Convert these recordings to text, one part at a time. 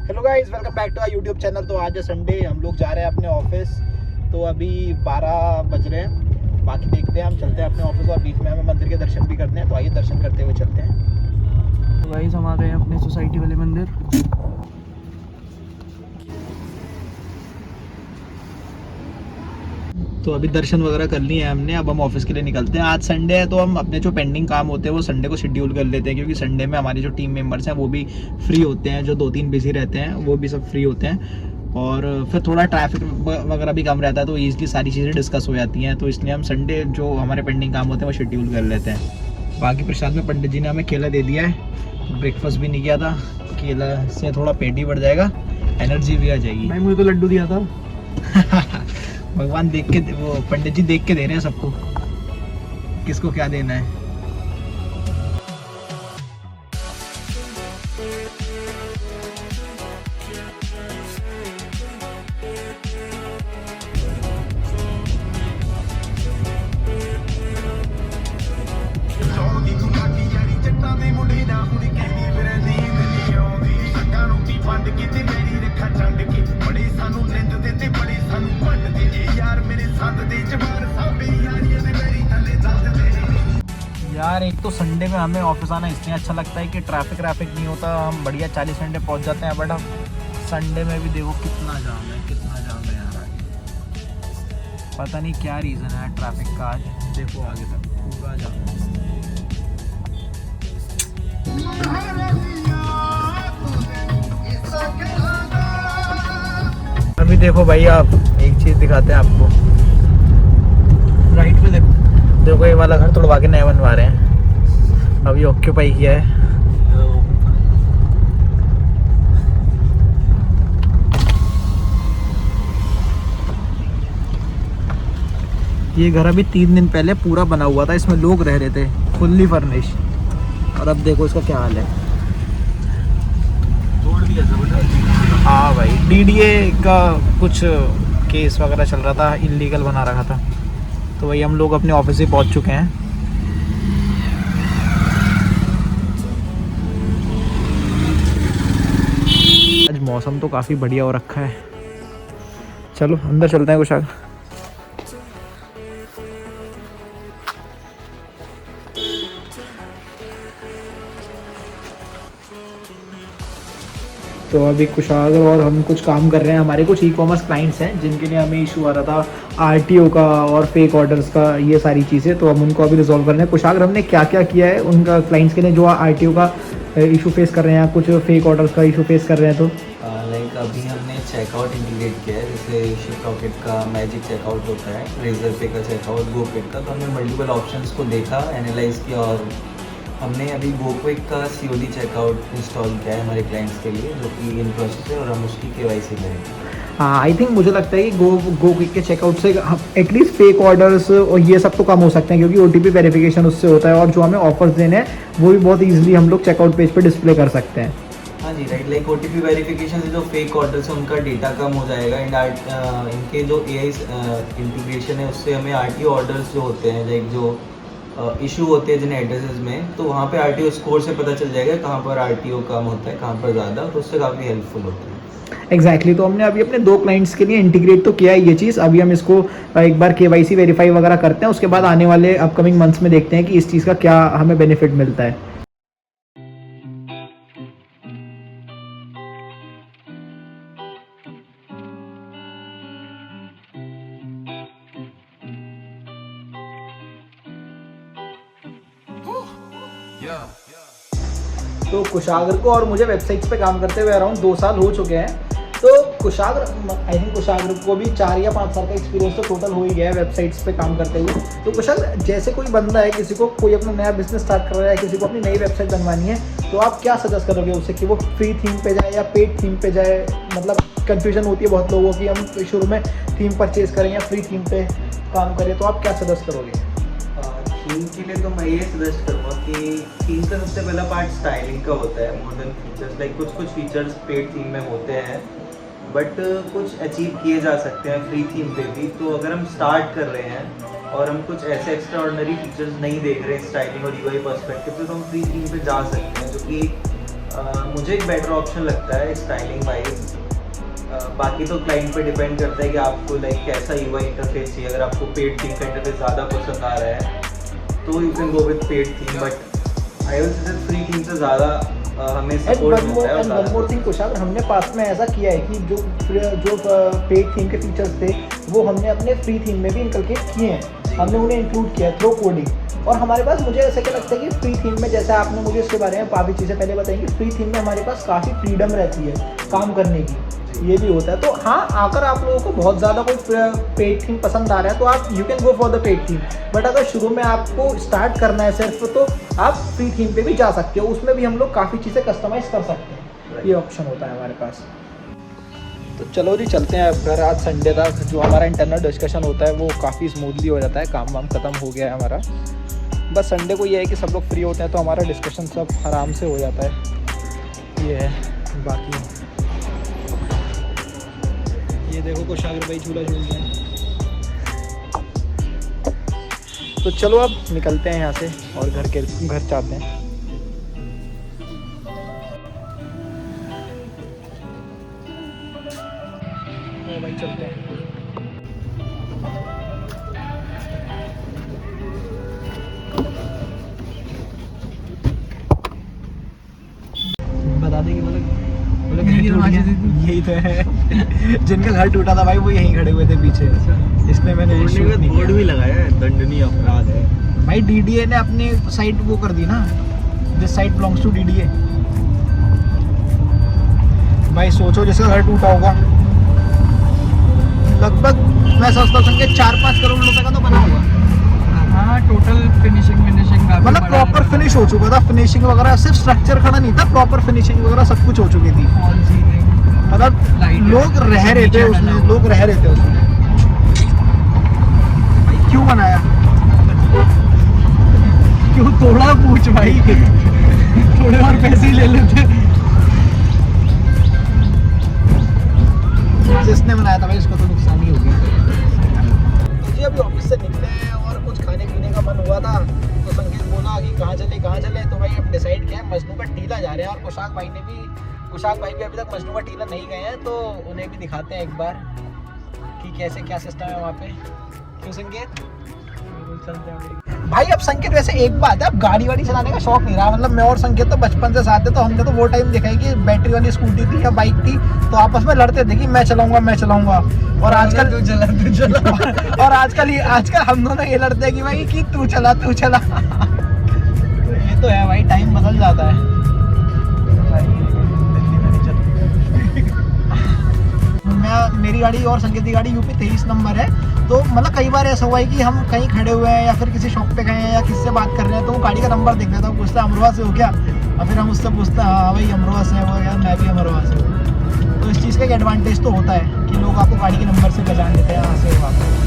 Hello guys, welcome back to our YouTube channel. तो आज है संडे, हम लोग जा रहे हैं अपने ऑफिस। तो अभी 12 बज रहे हैं, बाकी देखते हैं, हम चलते हैं अपने ऑफिस और बीच में हमें मंदिर के दर्शन भी करने हैं। तो आइए दर्शन करते हुए चलते हैं। तो गाइस हम आ गए हैं अपने सोसाइटी वाले मंदिर। तो अभी दर्शन वगैरह कर लिए हैं हमने, अब हम ऑफिस के लिए निकलते हैं। आज संडे है तो हम अपने जो पेंडिंग काम होते हैं वो संडे को शेड्यूल कर लेते हैं, क्योंकि संडे में हमारे जो टीम मेंबर्स हैं वो भी फ्री होते हैं, जो 2-3 बिजी रहते हैं वो भी सब फ्री होते हैं। और फिर थोड़ा ट्रैफिक वगैरह भी कम रहता है, तो ईजिली सारी चीज़ें डिस्कस हो जाती हैं। तो इसलिए हम संडे जो हमारे पेंडिंग काम होते हैं वो शेड्यूल कर लेते हैं। बाकी प्रसाद में पंडित जी ने हमें केला दे दिया है, ब्रेकफास्ट भी नहीं किया था। केला से थोड़ा पेट भी बढ़ जाएगा, एनर्जी भी आ जाएगी। भाई मुझे तो लड्डू दिया था। भगवान देख के, वो पंडित जी देख के दे रहे हैं सबको, किसको क्या देना है। यार एक तो संडे में हमें ऑफिस आना इसलिए अच्छा लगता है कि ट्रैफिक नहीं होता, हम बढ़िया 40 घंटे पहुंच जाते हैं। बट अब संडे में भी देखो कितना जाम है यार। पता नहीं क्या रीज़न है ट्रैफिक का, आज देखो आगे तक पूरा जाम है। अभी देखो भाई, आप एक चीज़ दिखाते हैं आपको, राइट में देखो ये वाला घर तोड़वा के नया बनवा रहे हैं, अभी ऑक्यूपाई किया है। ये घर अभी 3 दिन पहले पूरा बना हुआ था, इसमें लोग रह रहे थे, फुल्ली फर्निश। और अब देखो इसका क्या हाल है। तोड़ दिया सब। हाँ भाई, डीडीए का कुछ केस वगैरह चल रहा था, इलीगल बना रखा था। तो वही हम लोग अपने ऑफिस से पहुंच चुके हैं। आज मौसम तो काफ़ी बढ़िया हो रखा है। चलो अंदर चलते हैं कुछ आगे। तो अभी कुशागर और हम कुछ काम कर रहे हैं। हमारे कुछ ई कॉमर्स क्लाइंट्स हैं जिनके लिए हमें इशू आ रहा था आरटीओ का और फेक ऑर्डर्स का, ये सारी चीज़ें। तो हम उनको अभी रिजॉल्व कर रहे हैं। कुशागर हमने क्या क्या किया है उनका क्लाइंट्स के लिए जो आरटीओ का इशू फेस कर रहे हैं, कुछ फेक ऑर्डर्स का इशू फेस कर रहे हैं। तो लाइक अभी हमने चेकआउट इंटीग्रेट किया है, जैसे शिप रॉकेट का मैजिक चेकआउट होता है, रेजर पे का चेकआउट, गोपेट का। तो हमने मल्टीपल ऑप्शंस को देखा, एनालाइज किया और हमने अभी गोक्विक का सीओडी चेकआउट इंस्टॉल किया है हमारे क्लाइंट्स के लिए, जो कि इन प्रोसेस है और हम उसकी केवाईसी करेंगे। हाँ, आई थिंक मुझे लगता है कि गो क्विक के चेकआउट से एटलीस्ट फेक ऑर्डर्स और ये सब तो कम हो सकते हैं, क्योंकि ओटीपी वेरिफिकेशन उससे होता है और जो हमें ऑफर्स देने हैं वो भी बहुत ईजिली हम लोग चेकआउट पेज पे डिस्प्ले कर सकते हैं। हाँ जी, राइट। लाइक ओटीपी वेरिफिकेशन से जो फेक ऑर्डर्स है उनका डेटा कम हो जाएगा एंड इनके जो एआई इंटीग्रेशन है उससे हमें आरटीओ ऑर्डर्स जो होते हैं, लाइक जो इशू होते हैं जिन एड्रेसेस में, तो वहाँ पे आरटीओ स्कोर से पता चल जाएगा कहाँ पर आरटीओ कम होता है, कहाँ पर ज़्यादा, तो उससे काफ़ी हेल्पफुल होता है। एग्जैक्टली तो हमने अभी अपने 2 क्लाइंट्स के लिए इंटीग्रेट तो किया है ये चीज़। अभी हम इसको एक बार केवाईसी वेरीफाई वगैरह करते हैं, उसके बाद आने वाले अपकमिंग मंथ्स में देखते हैं कि इस चीज़ का क्या हमें बेनिफिट मिलता है। तो कुशागर को और मुझे वेबसाइट्स पे काम करते हुए अराउंड 2 साल हो चुके हैं। तो कुशागर, आई थिंक कुशागर को भी 4 या 5 साल का एक्सपीरियंस तो टोटल हो ही गया है वेबसाइट्स पे काम करते हुए। तो कुशागर, जैसे कोई बंदा है, किसी को कोई अपना नया बिजनेस स्टार्ट कर रहा है, किसी को अपनी नई वेबसाइट बनवानी है, तो आप क्या सजेस्ट करोगे उसे कि वो फ्री थीम पे जाए या पेड थीम पे जाए? मतलब कन्फ्यूजन होती है बहुत लोगों की, हम शुरू में थीम परचेज करें या फ्री थीम पे काम करें, तो आप क्या सजेस्ट करोगे? थीम के लिए तो मैं ये सजेस्ट करूँगा कि थीम का सबसे पहला पार्ट स्टाइलिंग का होता है, मोर देन फीचर्स। लाइक कुछ फीचर्स पेड थीम में होते हैं, बट कुछ अचीव किए जा सकते हैं फ्री थीम पे भी। तो अगर हम स्टार्ट कर रहे हैं और हम कुछ ऐसे एक्स्ट्रा ऑर्डिनरी फीचर्स नहीं देख रहे स्टाइलिंग और यूआई पर्सपेक्टिव से, तो हम फ्री थीम पे जा सकते हैं, जो कि मुझे एक बेटर ऑप्शन लगता है स्टाइलिंग वाइज। बाकी तो क्लाइंट पे डिपेंड करता है कि आपको लाइक कैसा यूआई इंटरफेस चाहिए। अगर आपको पेड थीम का इंटरफेस ज़्यादा पसंद आ रहा है तो you can go with paid theme, but I will say free theme से ज़्यादा हमें सपोर्ट मिलता है। वन मोर थिंग कुशागर, हमने पास्ट में ऐसा किया है कि जो पेड थीम के फीचर्स थे वो हमने अपने फ्री थीम में भी इनकलकेट किए हैं, हमने उन्हें इंक्लूड किया है थ्रू कोडिंग। और हमारे पास, मुझे ऐसा क्या लगता है कि फ्री थीम में, जैसे आपने मुझे इसके बारे में काफ़ी चीज़ें पहले बताई कि फ्री थीम में हमारे पास काफ़ी फ्रीडम रहती है काम करने की, ये भी होता है। तो हाँ, अगर आप लोगों को बहुत ज़्यादा कोई पेड थीम पसंद आ रहा है तो आप you can go for the paid theme, but अगर शुरू में आपको स्टार्ट करना है सिर्फ तो आप फ्री थीम पे भी जा सकते हो, उसमें भी हम लोग काफ़ी चीज़ें कस्टमाइज़ कर सकते हैं, ये ऑप्शन होता है हमारे पास। तो चलो जी चलते हैं अब घर। आज संडे था, जो हमारा इंटरनल डिस्कशन होता है वो काफ़ी स्मूथली हो जाता है, काम वाम ख़त्म हो गया है हमारा। बस संडे को ये है कि सब लोग फ्री होते हैं तो हमारा डिस्कशन सब आराम से हो जाता है, ये है। बाकी ये देखो कुशागर भाई झूला झूल रहे हैं। तो चलो अब निकलते हैं यहाँ से और घर चाहते हैं। तो भाई चलते हैं। बता देंगे यही तो है जिनका घर टूटा था भाई वो यहीं खड़े हुए थे पीछे, इसलिए मैंने बोर्ड भी लगाया है, दंडनीय अपराध है भाई। डीडीए ने अपनी साइट वो कर दी ना, this site belongs to DDA. भाई सोचो जिसका घर टूटा होगा, लगभग मैं सोचता हूँ कि 4-5 करोड़ रुपए का तो बना होगा। हाँ, टोटल फिनिशिंग मतलब प्रॉपर फिनिश हो चुका था, फिनिशिंग वगैरह, सिर्फ स्ट्रक्चर खड़ा नहीं था, प्रॉपर फिनिशिंग वगैरह सब कुछ हो चुकी थी। मतलब लोग रह रहे थे उसमें, भाई क्यों बनाया, क्यों तोड़ा पूछ भाई थोड़े और पैसे ही ले लेते। जिसने बनाया था भाई उसको तो नुकसान ही हो गया। तो जी अभी ऑफिस से निकले हैं और कुछ खाने पीने का मन हुआ था तो संकेत बोला कि कहाँ चले। तो भाई अब डिसाइड किया है मजनू का टीला जा रहे हैं, और कुशाक भाई भी अभी तक मजनू का टीला नहीं गए हैं, तो उन्हें भी दिखाते हैं एक बार कि कैसे क्या सिस्टम है वहाँ पे। क्यों संकेत? भाई अब संकेत वैसे एक बात है, अब गाड़ी वाड़ी चलाने का शौक नहीं रहा। मतलब मैं और संकेत तो बचपन से साथ थे, तो हमने तो वो टाइम देखा है कि बैटरी वाली स्कूटी थी या बाइक थी तो आपस में लड़ते थे कि मैं चलाऊंगा। और आजकल तू चला और आजकल हम दोनों ये लड़ते हैं कि भाई कि तू चला तो ये तो है भाई, टाइम बदल जाता है। मेरी गाड़ी और संकेत की गाड़ी यूपी 23 नंबर है, तो मतलब कई बार ऐसा हुआ है कि हम कहीं खड़े हुए हैं या फिर किसी शॉप पे गए हैं या किसी से बात कर रहे हैं तो वो गाड़ी का नंबर देख लेता हूँ, पूछता है अमरोहा से हो क्या, और फिर हम उससे पूछते हैं हाँ भाई अमरोहा से है वो, यार मैं भी अमरोहा से हूँ। तो इस चीज़ का एक एडवांटेज तो होता है कि लोग आपको गाड़ी के नंबर से पहचान लेते हैं यहाँ से वहाँ पर।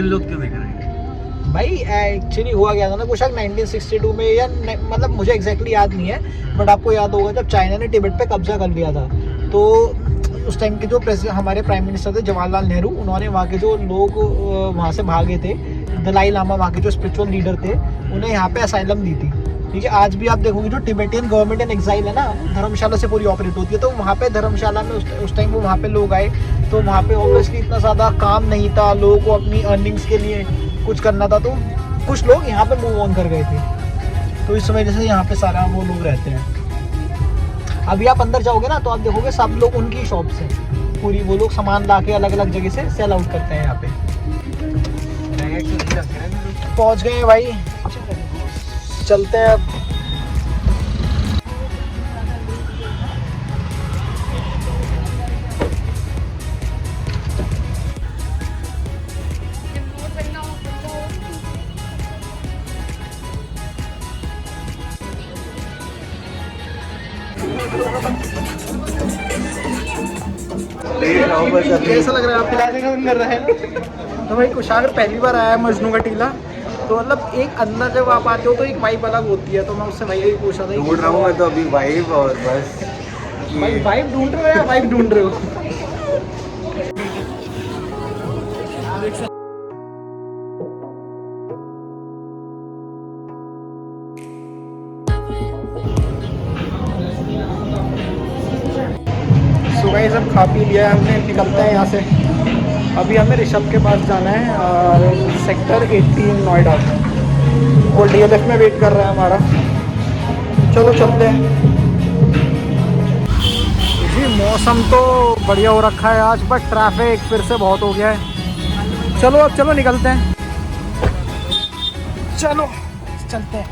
लोग क्यों देख रहे हैं भाई? एक्चुअली हुआ गया था ना कुछ 1962 में या मतलब मुझे एग्जैक्टली याद नहीं है, बट आपको याद होगा जब चाइना ने तिब्बत पे कब्जा कर लिया था, तो उस टाइम के जो हमारे प्राइम मिनिस्टर थे जवाहरलाल नेहरू, उन्होंने वहाँ के जो लोग वहाँ से भागे थे, दलाई लामा वहाँ के जो स्पिरिचुअल लीडर थे, उन्हें यहाँ पे असाइलम दी थी। ठीक है, आज भी आप देखोगे जो टिबेटियन गवर्नमेंट इन एग्जाइल है ना, धर्मशाला से पूरी ऑपरेट होती है, तो वहाँ पे धर्मशाला में उस टाइम वो वहाँ पे लोग आए, तो वहाँ पे ऑब्वियसली इतना ज़्यादा काम नहीं था, लोगों को अपनी अर्निंग्स के लिए कुछ करना था, तो कुछ लोग यहाँ पे मूव ऑन कर गए थे, तो इस वजह से यहाँ पे सारा वो लोग रहते हैं। अभी आप अंदर जाओगे ना तो आप देखोगे सब लोग उनकी शॉप से पूरी वो लोग सामान ला के अलग अलग जगह से सेल आउट करते हैं। यहाँ पे पहुँच गए भाई, चलते हैं अब। कैसा लग रहा है आपको? कर रहा है तो भाई कुशागर पहली बार आया है मजनू का टीला, तो मतलब एक अंदर जब आप आते हो तो एक वाइब अलग होती है, तो मैं उससे भैया ही पूछा था ढूंढ रहा हूँ मैं तो अभी वाइब, और बस भाई वाइब ढूंढ रहे हो या वाइब ढूंढ रहे हो? सुबह सब खा पी लिया है हमने, निकलते हैं यहाँ से। अभी हमें ऋषभ के पास जाना है, सेक्टर 18 नोएडा। वो DLF में वेट कर रहा है हमारा। चलो चलते हैं जी। मौसम तो बढ़िया हो रखा है आज, बट ट्रैफिक फिर से बहुत हो गया है। चलो अब चलो निकलते हैं, चलो चलते हैं।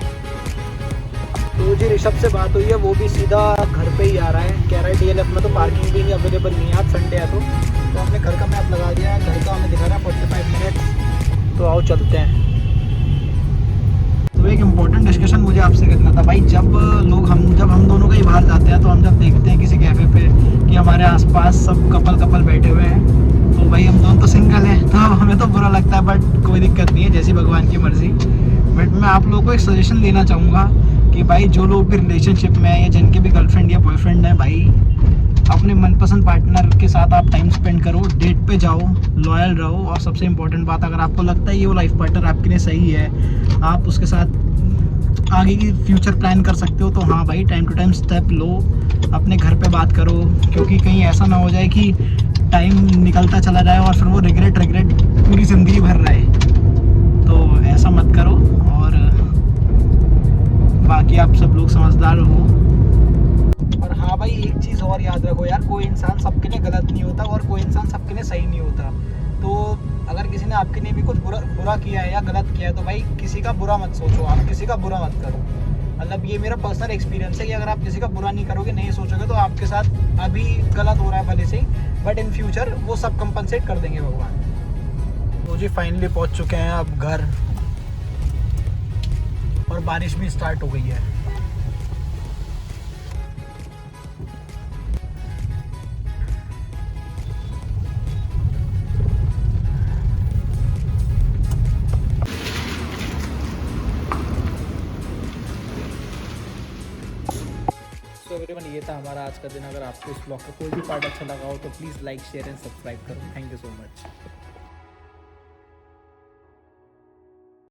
तो जी ऋषभ से बात हुई है, वो भी सीधा घर पे ही आ रहा है। कह रहा है DLF में तो पार्किंग भी नहीं अवेलेबल नहीं है, आज संडे है तो हमने घर का मैप लगा दिया है। घर का हमें दिखा रहा है 45 मिनट। तो आओ चलते हैं। तो एक इम्पोर्टेंट डिस्कशन मुझे आपसे करना था भाई। जब हम दोनों कहीं बाहर जाते हैं तो हम जब देखते हैं किसी कैफ़े पे कि हमारे आसपास सब कपल बैठे हुए हैं, तो भाई हम दोनों तो सिंगल हैं, तो हमें तो बुरा लगता है, बट कोई दिक्कत नहीं है, जैसी भगवान की मर्ज़ी। बट मैं आप लोगों को एक सजेशन देना चाहूँगा कि भाई जो लोग भी रिलेशनशिप में हैं या जिनके भी गर्लफ्रेंड या बॉयफ्रेंड है, भाई अपने मनपसंद पार्टनर के साथ आप टाइम स्पेंड करो, डेट पे जाओ, लॉयल रहो। और सबसे इम्पोर्टेंट बात, अगर आपको लगता है ये वो लाइफ पार्टनर आपके लिए सही है, आप उसके साथ आगे की फ्यूचर प्लान कर सकते हो, तो हाँ भाई टाइम टू टाइम स्टेप लो, अपने घर पे बात करो। क्योंकि कहीं ऐसा ना हो जाए कि टाइम निकलता चला जाए और फिर वो रिग्रेट पूरी ज़िंदगी भर रहे। तो ऐसा मत करो। और बाकी आप सब लोग समझदार हो। और हाँ भाई एक चीज़ और याद रखो यार, कोई इंसान सबके लिए गलत नहीं होता और कोई इंसान सबके लिए सही नहीं होता। तो अगर किसी ने आपके लिए भी कुछ बुरा किया है या गलत किया है, तो भाई किसी का बुरा मत सोचो, आप किसी का बुरा मत करो। मतलब ये मेरा पर्सनल एक्सपीरियंस है कि अगर आप किसी का बुरा नहीं करोगे, नहीं सोचोगे, तो आपके साथ अभी गलत हो रहा है भले से ही, बट इन फ्यूचर वो सब कंपनसेट कर देंगे भगवान। तो जी फाइनली पहुँच चुके हैं अब घर, और बारिश भी स्टार्ट हो गई है। तो एवरीवन ये था हमारा आज का दिन। अगर आपको इस ब्लॉग का कोई भी पार्ट अच्छा लगा हो तो please like share and subscribe करो। Thank you so much.